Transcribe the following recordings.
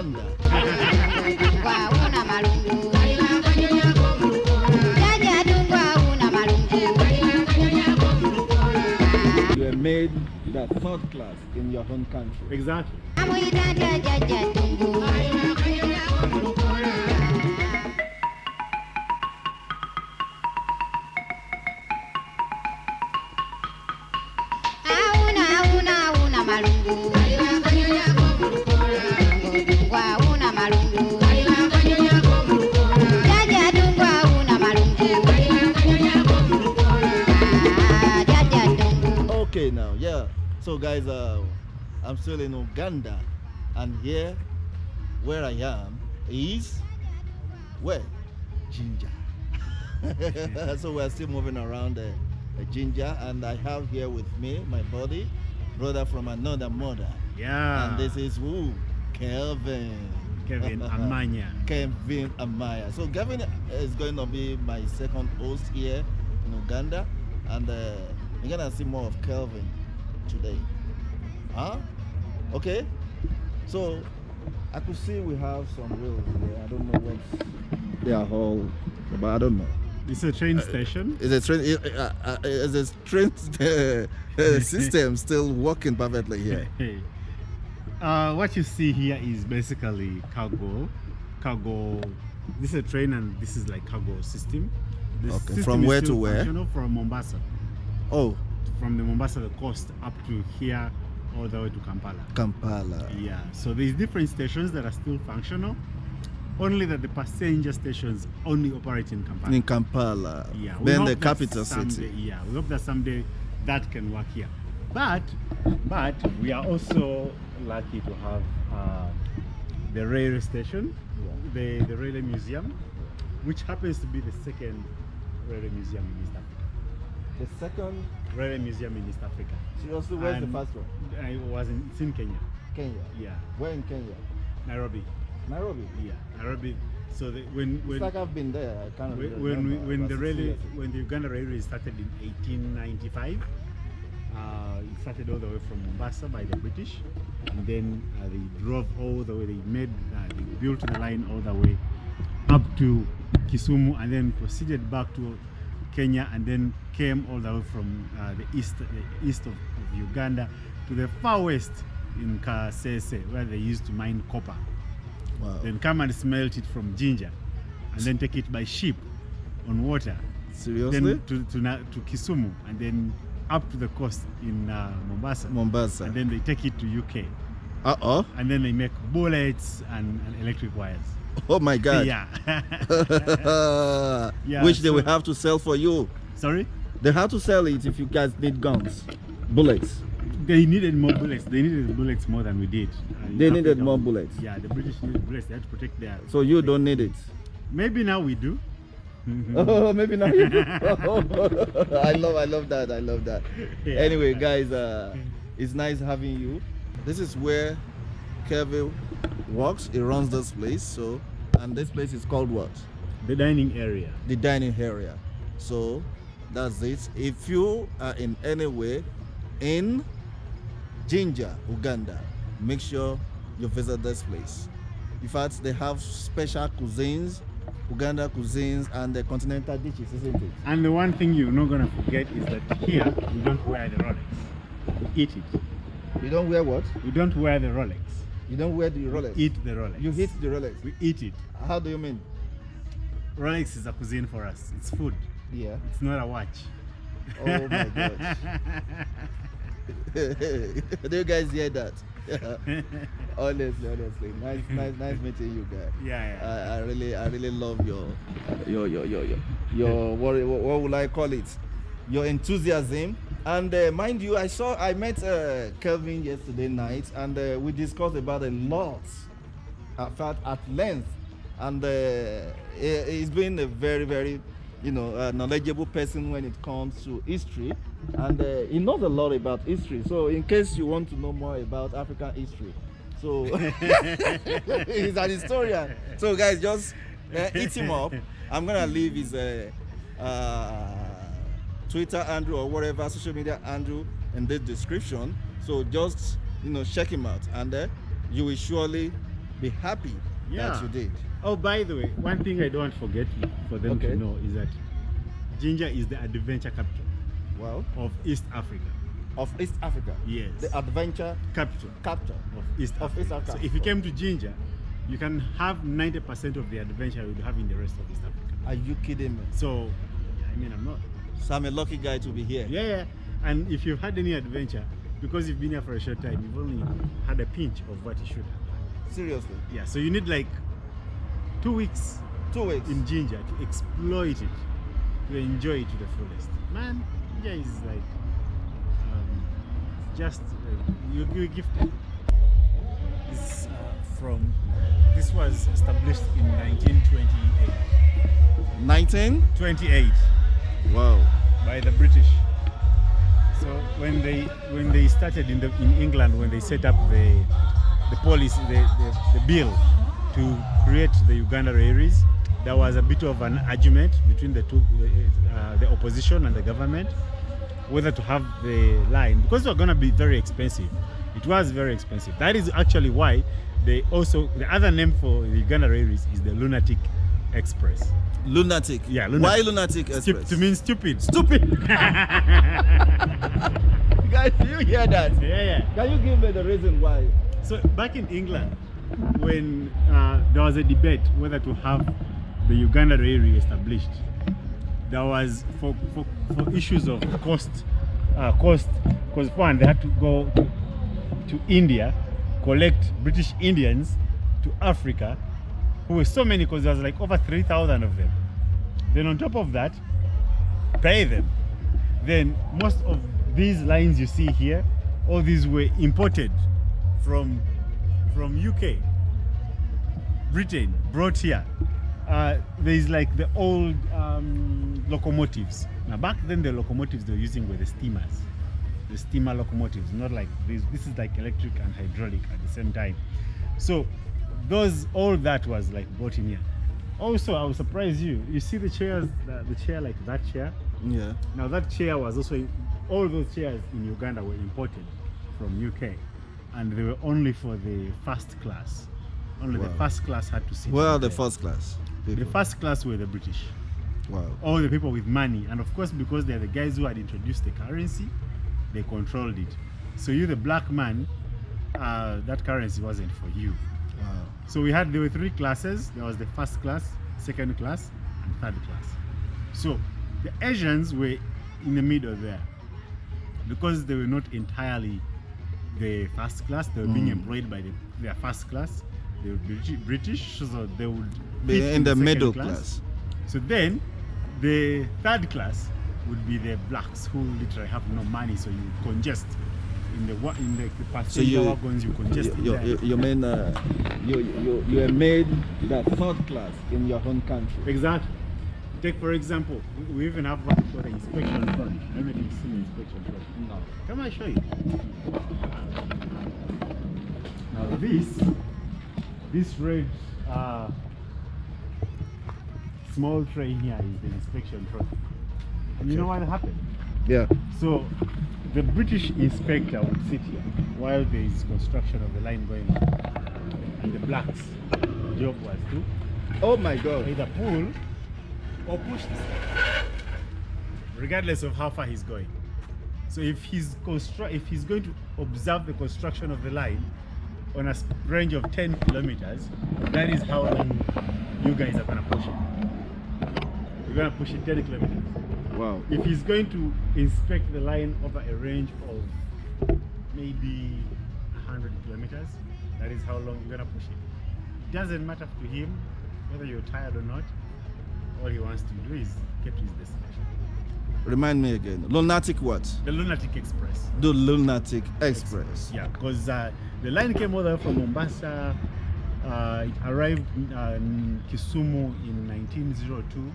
Uganda. You were made the third class in your home country. Exactly. Okay, now, yeah. So, guys, I'm still in Uganda, and here, where I am, is where Jinja. So we're still moving around Jinja, and I have here with me my brother from another mother. Yeah. And this is who? Kevin Amanya. Kevin Amaya. So Kevin is going to be my second host here in Uganda, and you're gonna see more of Kelvin today. Huh? Okay. So I could see we have some wheels here. I don't know what they are all, but I don't know. It's a train station. Is a train system still working perfectly here? What you see here is basically cargo. This is a train, and this is like cargo system. This Okay. system From is where still to where? functional. From Mombasa. Oh, From the Mombasa the coast up to here, all the way to Kampala. Kampala. Yeah. So there's different stations that are still functional. Only that the passenger stations only operate in Kampala. In Kampala. Yeah. we Then hope the that capital someday- city. Yeah. We hope that someday that can work here. But we are also lucky to have the railway station, the railway museum, which happens to be the second railway museum in East Africa. The second. Railway museum in East Africa. Seriously, where's the And first one? It's in Kenya. Kenya. Yeah. Where in Kenya? Nairobi. Nairobi. Yeah. Nairobi. So when It's like I've been there. I can't remember. when the About 6 railway years ago. when the Uganda Railway started in 1895, it started all the way from Mombasa by the British, and then they drove all the way. They built the line all the way up to Kisumu, and then proceeded back to Kenya, and then came all the way from the east of Uganda to the far west in Kasese, where they used to mine copper. Wow. Then come and smelt it from Jinja, and then take it by ship on water. Seriously? Then to Kisumu, and then up to the coast in Mombasa. Mombasa. And then they take it to UK. Uh-oh. And then they make bullets and electric wires. Oh my God. Yeah. Yeah, Which they so- will have to sell for you. Sorry? They have to sell it if you guys need guns, bullets. They needed more bullets. They needed bullets more than we did. They needed Africa, more bullets. Yeah, the British needed bullets. They had to protect their... So you don't need it. Maybe now we do. Oh, maybe not. I love that. Yeah. Anyway, guys, it's nice having you. This is where Kevin works. He runs this place. So, and this place is called what? The dining area. The dining area. So that's it. If you are in any way in Jinja, Uganda, make sure you visit this place. In fact, they have special cuisines, Uganda cuisines, and the continental dishes, isn't it? And the one thing you're not gonna forget is that here we don't wear the Rolex. We eat it. You don't wear what? We don't wear the Rolex. You don't wear the Rolex. Eat the Rolex. You hit the Rolex. We eat it. How do you mean? Rolex is a cuisine for us. It's food. Yeah. It's not a watch. Oh my gosh. Do you guys hear that? honestly, nice meeting you guys. Yeah. I really love your what would I call it? Your enthusiasm. And mind you, I met Kelvin yesterday night, and we discussed about a lot, at length, and he's been a very knowledgeable person when it comes to history, and he knows a lot about history. So in case you want to know more about African history, so he's an historian. So guys, just hit him up. I'm gonna leave his Twitter handle or whatever social media handle in the description. So just check him out, and you will surely be happy that you did. Oh, by the way, one thing I don't forget for them to know is that Jinja is the adventure capital of East Africa. Of East Africa? Yes. The adventure capital of East Africa. Africa. So if you came to Jinja, you can have 90% of the adventure you would have in the rest of East Africa. Are you kidding me? So, I mean, I'm not. So I'm a lucky guy to be here. Yeah. And if you've had any adventure, because you've been here for a short time, you've only had a pinch of what you should have. Seriously? Yeah, so you need like 2 weeks. 2 weeks? In Jinja to exploit it, to enjoy it to the fullest. Man, Jinja is like, just, you're gifted. This was established in 1928. 1928. Wow. By the British. So when they started in England, when they set up the policy, the bill to create the Uganda railways, there was a bit of an argument between the opposition and the government whether to have the line, because it was going to be very expensive. It was very expensive. That is actually why the other name for the Uganda railways is the Lunatic Express. Lunatic? Yeah, lunatic. Why Lunatic Express? To mean stupid. Stupid! Guys, do you hear that? Yeah. Can you give me the reason why? So back in England, when there was a debate whether to have the Uganda railway established, there was for issues of cost, because one, they had to go to India, collect British Indians to Africa, who were so many, because there was like over 3,000 of them. Then on top of that, pay them. Then most of these lines you see here, all these were imported from UK, Britain, brought here. There's like the old locomotives. Now back then the locomotives they were using were the steamers. The steamer locomotives, not like this. This is like electric and hydraulic at the same time. So all that was like brought in here. Also, I was surprised you see the chairs, the chair like that chair. Yeah. Now that chair was also, all those chairs in Uganda were imported from UK, and they were only for the first class. Only the first class had to sit. Where are the first class people? The first class were the British. Wow. All the people with money, and of course because they're the guys who had introduced the currency, they controlled it. So you, the black man, that currency wasn't for you. Wow. So there were 3 classes. There was the first class, second class, and third class. So the Asians were in the middle there, because they were not entirely the first class. They were being employed by their first class. They were British, so they would be in the middle class. So then the third class would be the blacks, who literally have no money, so you congest in the passenger wagons. You congest. You mean you are made the third class in your own country? Exactly. Take for example, we even have what we call the inspection front. I don't know if you've seen the inspection front. No. Come on, show you. Now this red small train here is the inspection front. And you know what happened? Yeah. So the British inspector would sit here while there is construction of the line going on, and the blacks' job was to, oh my God, either pull or push this, regardless of how far he's going. So if he's going to observe the construction of the line on a range of 10 kilometers, that is how long you guys are going to push it. You're going to push it 10 kilometers. Wow. If he's going to inspect the line over a range of maybe 100 kilometers, that is how long you're going to push it. It doesn't matter to him whether you're tired or not. All he wants to do is get to his destination. Remind me again. Lunatic what? The Lunatic Express. The Lunatic Express. Yeah, because the line came all the way from Mombasa. It arrived in Kisumu in 1902.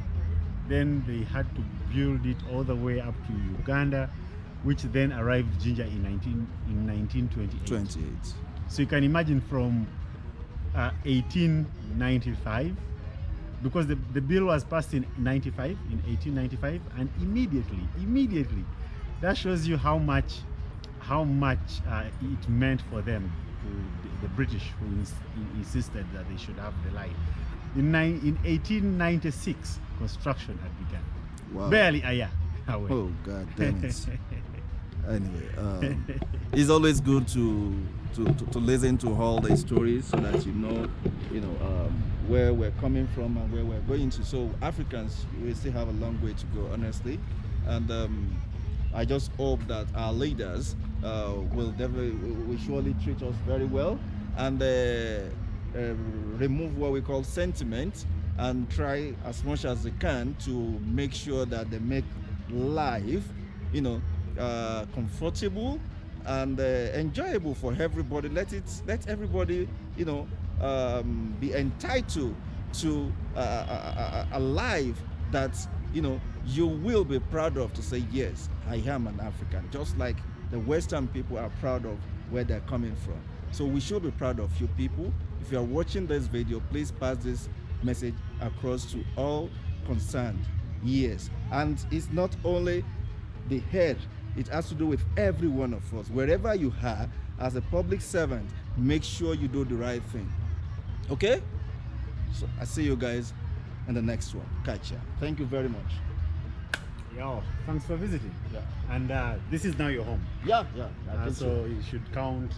Then they had to build it all the way up to Uganda, which then arrived Jinja in 1928. So you can imagine from 1895, because the bill was passed in 1895, and immediately, that shows you how much it meant for them the British who insisted that they should have the line. In 1896, construction had begun. Wow. Barely a year away. Oh, God damn it. Anyway, it's always good to listen to all the stories so that you know, where we're coming from and where we're going to. So Africans, we still have a long way to go, honestly. And I just hope that our leaders will surely treat us very well and remove what we call sentiment and try as much as they can to make sure that they make life, comfortable and enjoyable for everybody. Let everybody, be entitled to a life that you will be proud of, to say, yes, I am an African, just like the Western people are proud of where they're coming from. So we should be proud of you people. If you are watching this video, please pass this message across to all concerned. Yes, and it's not only the head, it has to do with every one of us. Wherever you are, as a public servant, make sure you do the right thing. Okay? So I see you guys in the next one. Catch ya. Thank you very much. Yo, thanks for visiting. Yeah. And this is now your home. Yeah. I think so you should count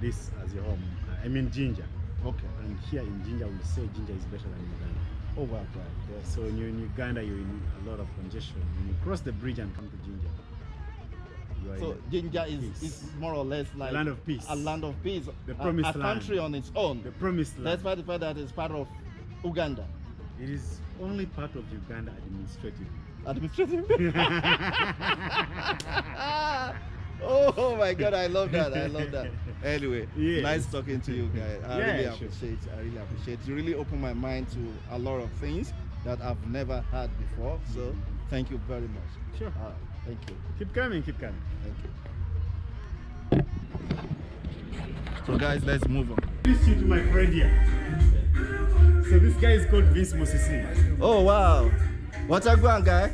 this as your home. I mean Jinja. Okay. And here in Jinja, we say Jinja is better than Uganda. Oh, wow. Right. Yeah, so when you're in Uganda, you're in a lot of congestion. When you cross the bridge and come to Jinja, you are So Jinja is more or less like a land of peace. A land of peace. The promised a land. country on its own. The promised land. Despite the fact that it's part of Uganda. It is only part of Uganda administratively. Administratively. Oh my God, I love that. Anyway, yes. Nice talking to you guys. I Yeah, really sure. appreciate. You really opened my mind to a lot of things that I've never had before. So thank you very much. Sure. Thank you. Keep coming. Thank you. So guys, let's move on. Introduce you to my friend here. So this guy is called Vince Musisi. Oh wow. What's up, going, guy?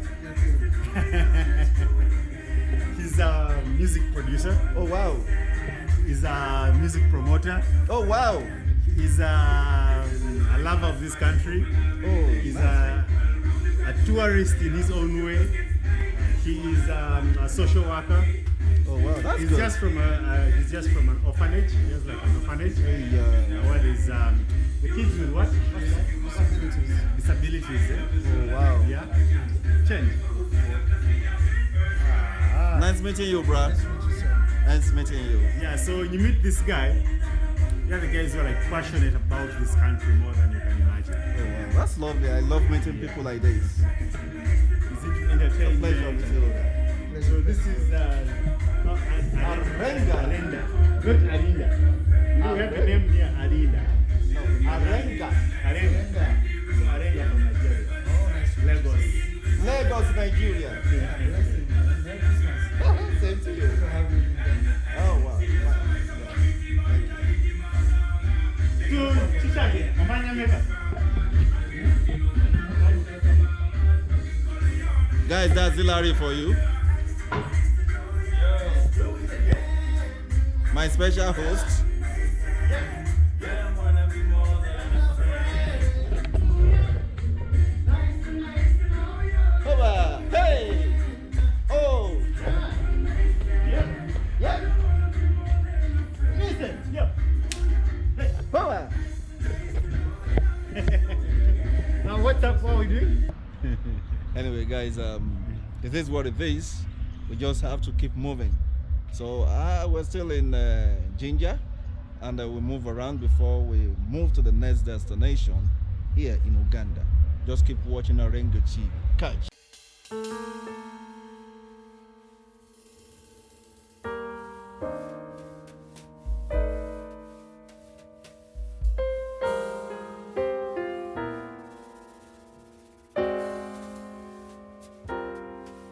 He's a music producer. Oh wow. He's a music promoter. Oh wow. He's a lover of this country. Oh, He's nice. a tourist in his own way. He is a social worker. Oh wow, that's He's good. just from an orphanage. He has like an orphanage. What is the kids with what? Disabilities. Oh wow. Yeah. Change. Nice meeting you, bro. Nice meeting you. Yeah. So when you meet this guy, the other guys who are like passionate about this country more than you can imagine. Oh wow, that's lovely. I love meeting people like this. Is it entertaining? Pleasure to see you guys. So this is Arenga. Alinda, not Alinda. You have the name here, Alinda. Arenga. Arenga. So Arenga from Nigeria. Lagos. Lagos, Nigeria. Same to you. Oh wow. To Chichage, Omanya Meka. Guys, that's Hillary for you. My special host. Over. Hey. Oh. Yeah. Listen, yo. Hey. Over. Now what's up? What are we doing? Anyway, guys, it is what it is. We just have to keep moving. So we're still in Jinja, and we'll move around before we move to the next destination here in Uganda. Just keep watching our Rengochi. Catch.